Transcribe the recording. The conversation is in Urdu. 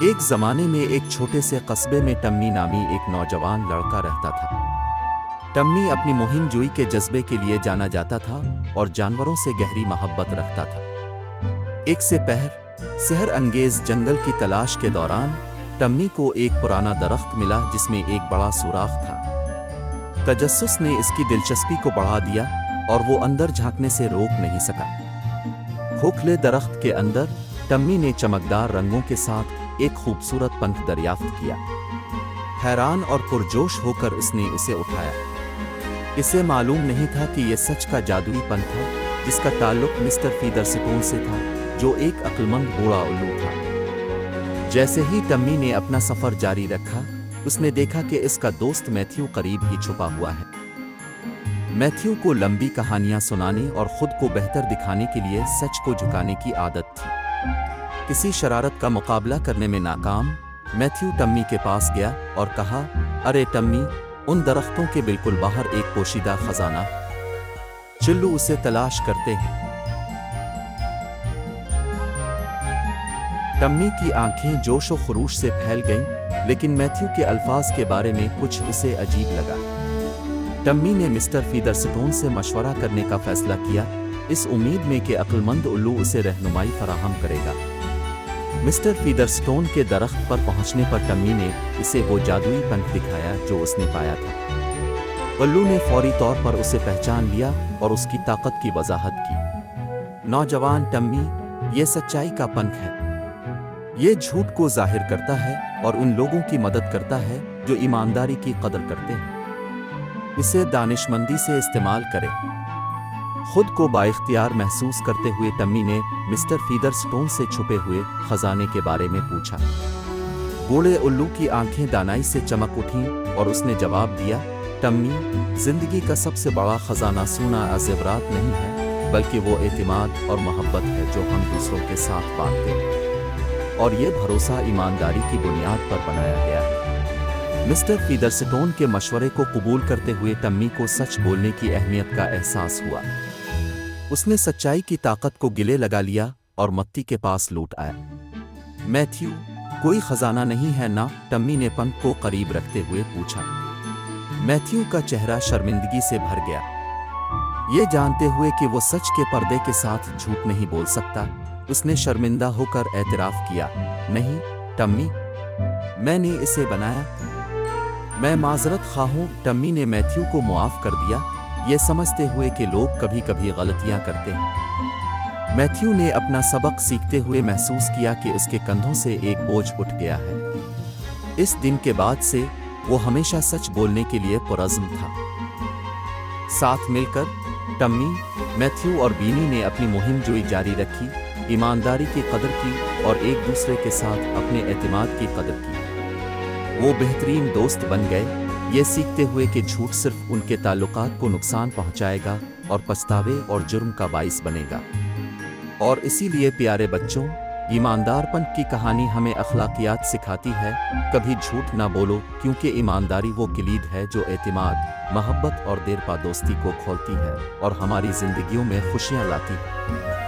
ایک زمانے میں ایک چھوٹے سے قصبے میں ٹمی نامی ایک نوجوان لڑکا رہتا تھا۔ ٹمی اپنی مہم جوئی کے جذبے کے لیے جانا جاتا تھا اور جانوروں سے گہری محبت رکھتا تھا۔ ایک سحر انگیز جنگل کی تلاش کے دوران ٹمی کو ایک پرانا درخت ملا جس میں ایک بڑا سوراخ تھا۔ تجسس نے اس کی دلچسپی کو بڑھا دیا اور وہ اندر جھانکنے سے روک نہیں سکا۔ کھوکھلے درخت کے اندر ٹمی نے چمکدار رنگوں کے ساتھ ایک خوبصورت پنکھ دریافت کیا۔ حیران اور پرجوش ہو کر اس نے اسے اٹھایا۔ اسے معلوم نہیں تھا کہ یہ سچ کا جادوئی پنکھ تھا جس کا تعلق مسٹر فیدرسٹون سے تھا، جو ایک عقلمند بوڑھا الو تھا۔ جیسے ہی ٹمی نے اپنا سفر جاری رکھا، اس نے دیکھا کہ اس کا دوست میتھیو قریب ہی چھپا ہوا ہے۔ میتھیو کو لمبی کہانیاں سنانے اور خود کو بہتر دکھانے کے لیے سچ کو جھکانے کی عادت تھی۔ کسی شرارت کا مقابلہ کرنے میں ناکام، میتھیو ٹمی کے پاس گیا اور کہا، ارے ٹمی، ان درختوں کے بالکل باہر ایک پوشیدہ خزانہ، چلو اسے تلاش کرتے ہیں۔ ٹمی کی آنکھیں جوش و خروش سے پھیل گئیں، لیکن میتھیو کے الفاظ کے بارے میں کچھ اسے عجیب لگا۔ ٹمی نے مسٹر فیدرسٹون سے مشورہ کرنے کا فیصلہ کیا، اس امید میں کہ عقلمند الو اسے رہنمائی فراہم کرے گا۔ مسٹر فیدرسٹون کے درخت پر پہنچنے پر ٹمی نے اسے وہ جادوئی پنکھ دکھایا جو اس نے پایا تھا۔ الو نے فوری طور پر اسے پہچان لیا اور اس کی طاقت کی وضاحت کی۔ نوجوان ٹمی، یہ سچائی کا پنکھ ہے۔ یہ جھوٹ کو ظاہر کرتا ہے اور ان لوگوں کی مدد کرتا ہے جو ایمانداری کی قدر کرتے ہیں۔ اسے دانشمندی سے استعمال کریں۔ خود کو بااختیار محسوس کرتے ہوئے ٹمی نے مسٹر فیدرسٹون سے چھپے ہوئے خزانے کے بارے میں پوچھا۔ بوڑھے الو کی آنکھیں دانائی سے چمک اٹھیں اور اس نے جواب دیا، ٹمی، زندگی کا سب سے بڑا خزانہ سونا یا زیورات نہیں ہے، بلکہ وہ اعتماد اور محبت ہے جو ہم دوسروں کے ساتھ باندھتے ہیں، اور یہ بھروسہ ایمانداری کی بنیاد پر بنایا گیا ہے۔ مسٹر فیدرسٹون کے مشورے کو قبول کرتے ہوئے ٹمی کو سچ بولنے کی اہمیت کا احساس ہوا۔ اس نے سچائی کی طاقت کو گلے لگا لیا اور متی کے پاس لوٹ آیا۔ میتھیو، کوئی خزانہ نہیں ہے نا؟ ٹمی نے پنکھ کو قریب رکھتے ہوئے پوچھا۔ میتھیو کا چہرہ شرمندگی سے بھر گیا۔ یہ جانتے ہوئے کہ وہ سچ کے پردے کے ساتھ جھوٹ نہیں بول سکتا، اس نے شرمندہ ہو کر اعتراف کیا، نہیں ٹمی، میں نے اسے بنایا۔ میں معذرت خواہ ہوں۔ ٹمی نے میتھیو کو معاف کر دیا، یہ سمجھتے ہوئے کہ لوگ کبھی کبھی غلطیاں کرتے ہیں۔ میتھیو نے اپنا سبق سیکھتے ہوئے محسوس کیا کہ اس کے کندھوں سے ایک بوجھ اٹھ گیا ہے۔ اس دن کے بعد سے وہ ہمیشہ سچ بولنے کے لیے پرعزم تھا۔ ساتھ مل کر ٹمی، میتھیو اور بینی نے اپنی مہم جوئی جاری رکھی، ایمانداری کی قدر کی اور ایک دوسرے کے ساتھ اپنے اعتماد کی قدر کی۔ وہ بہترین دوست بن گئے، یہ سیکھتے ہوئے کہ جھوٹ صرف ان کے تعلقات کو نقصان پہنچائے گا اور پچھتاوے اور جرم کا باعث بنے گا۔ اور اسی لیے پیارے بچوں، ایماندار پن کی کہانی ہمیں اخلاقیات سکھاتی ہے۔ کبھی جھوٹ نہ بولو، کیونکہ ایمانداری وہ کلید ہے جو اعتماد، محبت اور دیرپا دوستی کو کھولتی ہے اور ہماری زندگیوں میں خوشیاں لاتی ہے۔